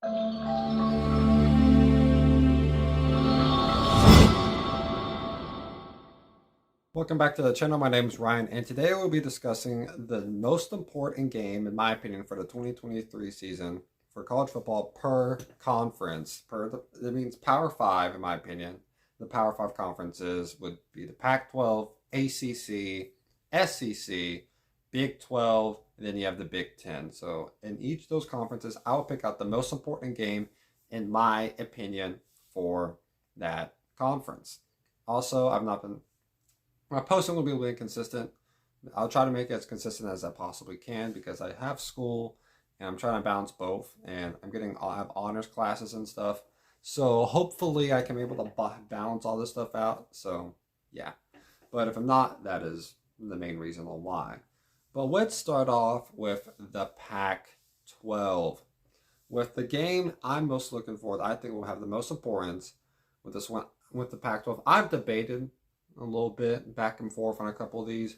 Welcome back to the channel. My name is Ryan, and today we'll be discussing the most important game, in my opinion, for the 2023 season for college football per conference. That means Power Five, in my opinion. The Power Five conferences would be the Pac-12, ACC, SEC, Big 12, and then you have the Big 10. So in each of those conferences, I'll pick out the most important game, in my opinion, for that conference. Also, I've not been my posting will be a little inconsistent. I'll try to make it as consistent as I possibly can because I have school and I'm trying to balance both. And I have honors classes and stuff. So hopefully I can be able to balance all this stuff out. So yeah. But if I'm not, that is the main reason on why. But let's start off with the Pac 12. With the game I'm most looking for, I think will have the most importance with this one, with the Pac 12. I've debated a little bit back and forth on a couple of these,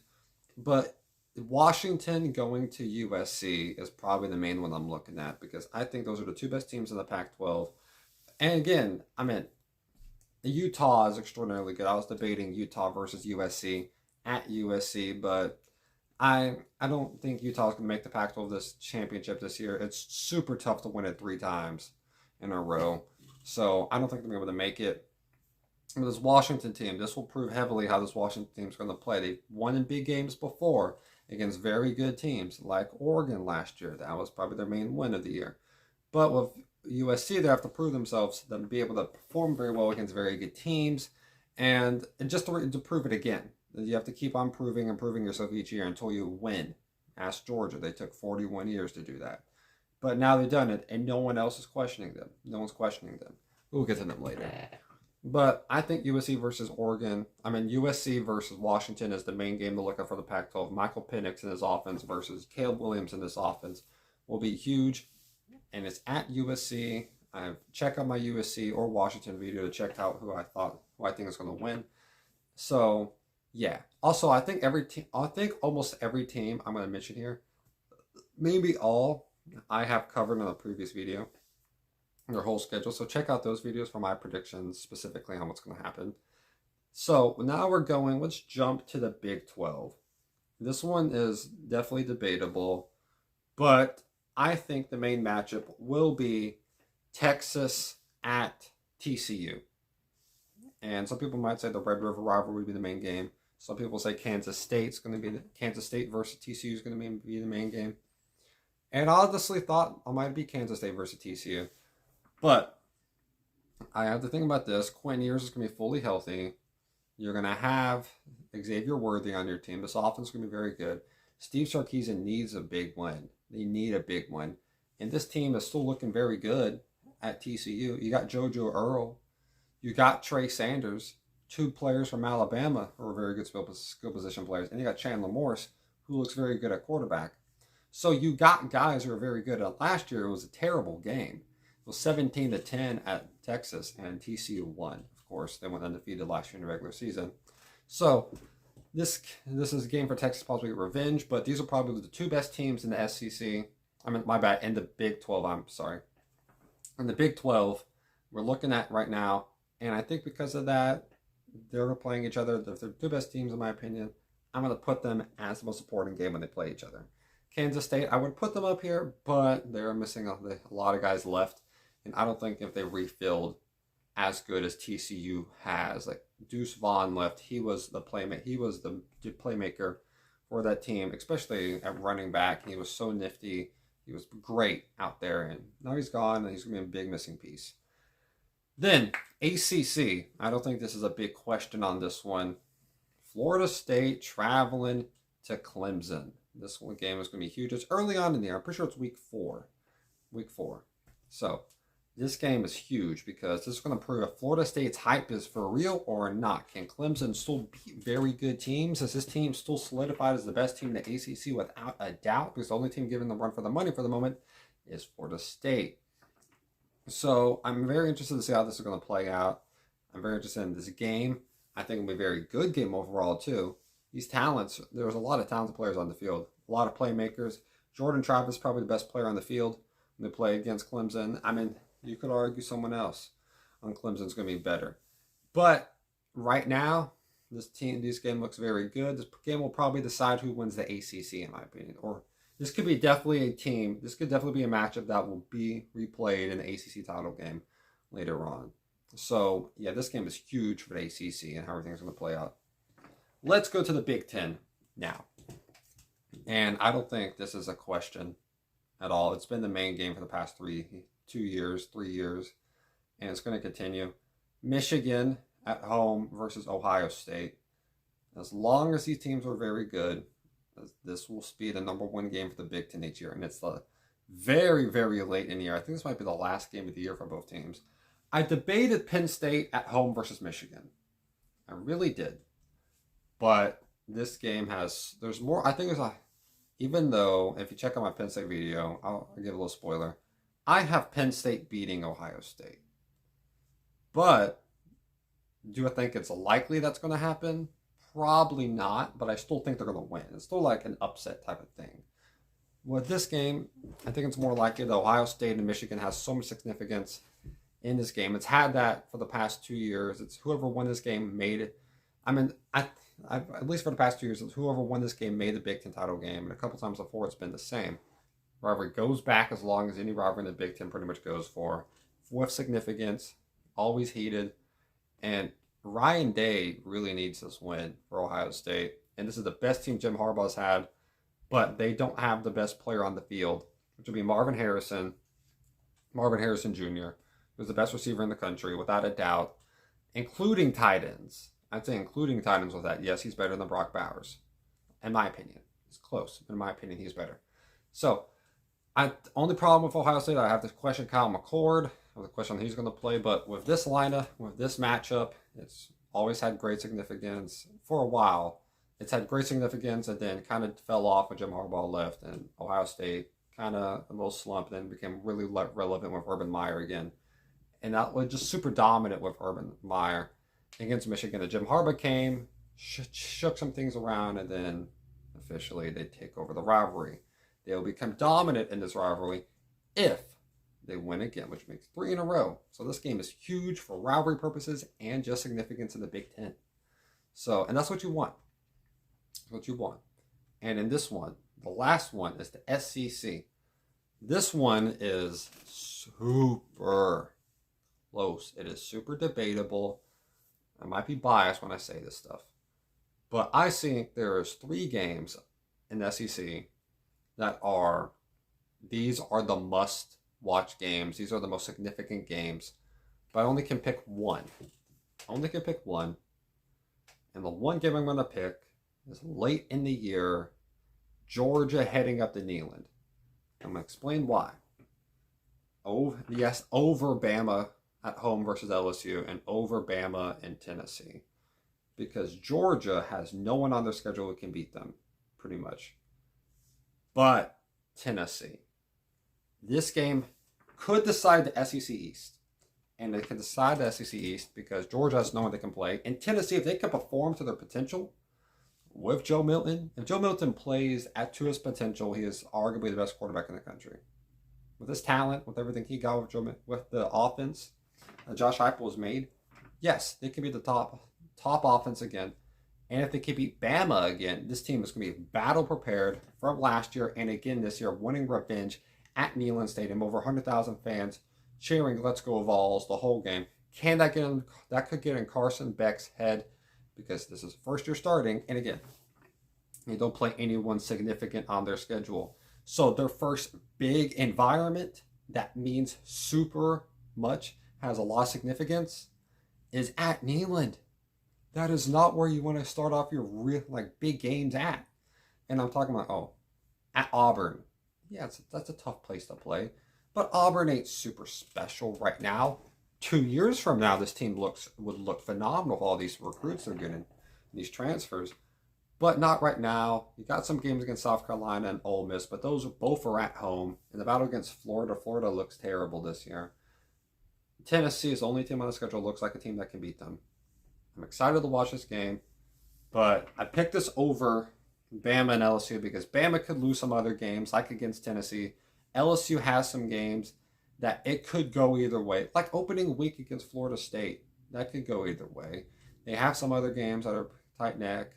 but Washington going to USC is probably the main one I'm looking at because I think those are the two best teams in the Pac-12. And again, I mean, Utah is extraordinarily good. I was debating Utah versus USC at USC, but I don't think Utah is going to make the Pac-12 this championship this year. It's super tough to win it 3 times in a row, so I don't think they're going to be able to make it. This Washington team, this will prove heavily how this Washington team is going to play. They've won in big games before against very good teams like Oregon last year. That was probably their main win of the year. But with USC, they have to prove themselves to be able to perform very well against very good teams. And just to prove it again, you have to keep on proving and proving yourself each year until you win. Ask Georgia. They took 41 years to do that. But now they've done it, and no one else is questioning them. No one's questioning them. We'll get to them later. But I think USC versus USC versus Washington is the main game to look at for the Pac-12. Michael Penix and his offense versus Caleb Williams and his offense will be huge. And it's at USC. Check out my USC or Washington video to check out who I think is going to win. So, yeah. Also, I think almost every team I'm going to mention here, maybe all, I have covered in a previous video. Their whole schedule. So check out those videos for my predictions, specifically on what's going to happen. So now let's jump to the Big 12. This one is definitely debatable, but I think the main matchup will be Texas at TCU. And some people might say the Red River rivalry would be the main game. Some people say Kansas State versus TCU is going to be the main game. And I honestly thought I might be Kansas State versus TCU. But I have to think about this. Quinn Ewers is going to be fully healthy. You're going to have Xavier Worthy on your team. This offense is going to be very good. Steve Sarkisian needs a big win. They need a big win. And this team is still looking very good at TCU. You got JoJo Earle. You got Trey Sanders. 2 players from Alabama who are very good skill position players. And you got Chandler Morris, who looks very good at quarterback. So you got guys who are very good. Last year, it was a terrible game. It was 17-10 at Texas, and TCU won. Of course, they went undefeated last year in the regular season. So this is a game for Texas possibly get revenge, but these are probably the 2 best teams in the SEC. In the Big 12, I'm sorry. In the Big 12, we're looking at right now, and I think because of that, they're playing each other. They're the 2 best teams, in my opinion. I'm going to put them as the most important game when they play each other. Kansas State, I would put them up here, but they're missing a lot of guys left. And I don't think if they refilled as good as TCU has. Like Deuce Vaughn left. He was the playmaker. He was the playmaker for that team, especially at running back. He was so nifty. He was great out there. And now he's gone, and he's going to be a big missing piece. Then ACC. I don't think this is a big question on this one. Florida State traveling to Clemson. This one game is going to be huge. It's early on in the year. I'm pretty sure it's week 4. So this game is huge because this is going to prove if Florida State's hype is for real or not. Can Clemson still beat very good teams? Is this team still solidified as the best team in the ACC without a doubt? Because the only team giving the run for the money for the moment is Florida State. So I'm very interested to see how this is going to play out. I'm very interested in this game. I think it'll be a very good game overall too. These talents, there was a lot of talented players on the field. A lot of playmakers. Jordan Travis is probably the best player on the field. when they play against Clemson. I mean, you could argue someone else on Clemson's going to be better. But right now, this game looks very good. This game will probably decide who wins the ACC, in my opinion. Or this could be definitely a team. This could definitely be a matchup that will be replayed in the ACC title game later on. So, yeah, this game is huge for the ACC and how everything's going to play out. Let's go to the Big Ten now. And I don't think this is a question at all. It's been the main game for the past 3 years, and it's going to continue. Michigan at home versus Ohio State. As long as these teams are very good, this will be the number 1 game for the Big Ten each year. And it's the very, very late in the year. I think this might be the last game of the year for both teams. I debated Penn State at home versus Michigan. I really did. But this game there's more. I think even though, if you check out my Penn State video, I'll give a little spoiler. I have Penn State beating Ohio State. But do I think it's likely that's going to happen? Probably not, but I still think they're going to win. It's still like an upset type of thing. With this game, I think it's more likely that Ohio State and Michigan has so much significance in this game. It's had that for the past 2 years. It's whoever won this game made it. I mean, at least for the past 2 years, whoever won this game made the Big Ten title game. And a couple times before, it's been the same. Rivalry goes back as long as any rivalry in the Big Ten pretty much goes for. With significance, always heated. And Ryan Day really needs this win for Ohio State. And this is the best team Jim Harbaugh's had. But they don't have the best player on the field, which would be Marvin Harrison Jr., who's the best receiver in the country, without a doubt, including tight ends. I'd say including tight ends with that. Yes, he's better than Brock Bowers, in my opinion. It's close. In my opinion, he's better. So, only problem with Ohio State, I have to question Kyle McCord. I have to question he's going to play. But with this lineup, with this matchup, it's always had great significance for a while. It's had great significance and then kind of fell off when Jim Harbaugh left. And Ohio State kind of a little slump, then became really relevant with Urban Meyer again. And that was just super dominant with Urban Meyer against Michigan. And Jim Harbaugh came, shook some things around, and then officially they take over the rivalry. They'll become dominant in this rivalry if they win again, which makes 3 in a row. So this game is huge for rivalry purposes and just significance in the Big Ten. So, and that's what you want. That's what you want. And in this one, the last one is the SEC. This one is super close. It is super debatable. I might be biased when I say this stuff. But I think there's 3 games in the SEC these are the must-watch games. These are the most significant games. But I only can pick one. And the one game I'm going to pick is late in the year, Georgia heading up to Neyland. I'm going to explain why. Oh, yes, over Bama at home versus LSU and over Bama in Tennessee. Because Georgia has no one on their schedule who can beat them, pretty much. But Tennessee. This game could decide the SEC East. And it could decide the SEC East because Georgia has no one they can play. And Tennessee, if they can perform to their potential with Joe Milton, if Joe Milton plays to his potential, he is arguably the best quarterback in the country. With his talent, with everything he got with the offense that Josh Heupel has made, yes, they can be the top offense again. And if they can beat Bama again, this team is going to be battle prepared from last year and again this year, winning revenge at Neyland Stadium. Over 100,000 fans cheering "Let's Go Vols" the whole game. Can that get in? That could get in Carson Beck's head because this is first year starting, and again, they don't play anyone significant on their schedule. So their first big environment that means super much, has a lot of significance, is at Neyland. That is not where you want to start off your real big games at. And I'm talking about at Auburn. Yeah, that's a tough place to play. But Auburn ain't super special right now. 2 years from now, this team would look phenomenal with all these recruits they're getting, these transfers. But not right now. You got some games against South Carolina and Ole Miss, but those both are at home. In the battle against Florida, Florida looks terrible this year. Tennessee is the only team on the schedule that looks like a team that can beat them. I'm excited to watch this game, but I picked this over Bama and LSU because Bama could lose some other games, like against Tennessee, LSU has some games that it could go either way. Like opening week against Florida State, that could go either way. They have some other games that are tight neck,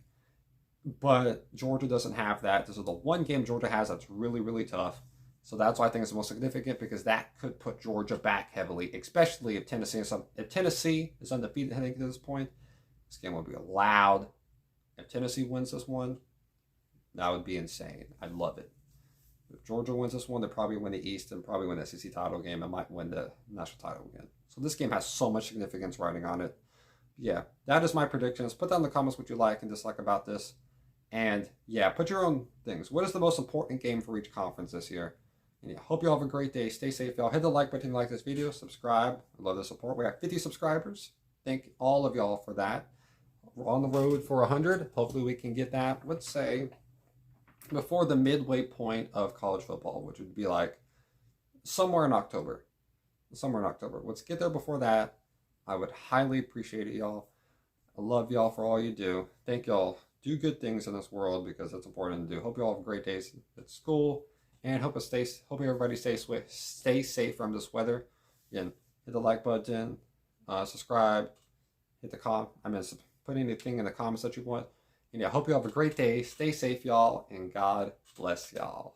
but Georgia doesn't have that. This is the one game Georgia has that's really, really tough. So that's why I think it's the most significant, because that could put Georgia back heavily, especially if Tennessee is undefeated heading to this point. This game would be loud. If Tennessee wins this one, that would be insane. I'd love it. If Georgia wins this one, they'll probably win the East and probably win the SEC title game and might win the national title again. So this game has so much significance riding on it. Yeah, that is my predictions. Put down in the comments what you like and dislike about this. And yeah, put your own things. What is the most important game for each conference this year? And yeah, hope you all have a great day. Stay safe, y'all. Hit the like button if you like this video. Subscribe. I love the support. We have 50 subscribers. Thank all of y'all for that. We're on the road for 100. Hopefully we can get that, let's say, before the midway point of college football, which would be like somewhere in October. Let's get there before that. I would highly appreciate it, y'all. I love y'all for all you do. Thank y'all. Do good things in this world because it's important to do. Hope you all have great days at school, and hope everybody stay safe from this weather. Again, hit the like button, subscribe, hit the put anything in the comments that you want. And yeah, hope you all have a great day. Stay safe, y'all, and God bless y'all.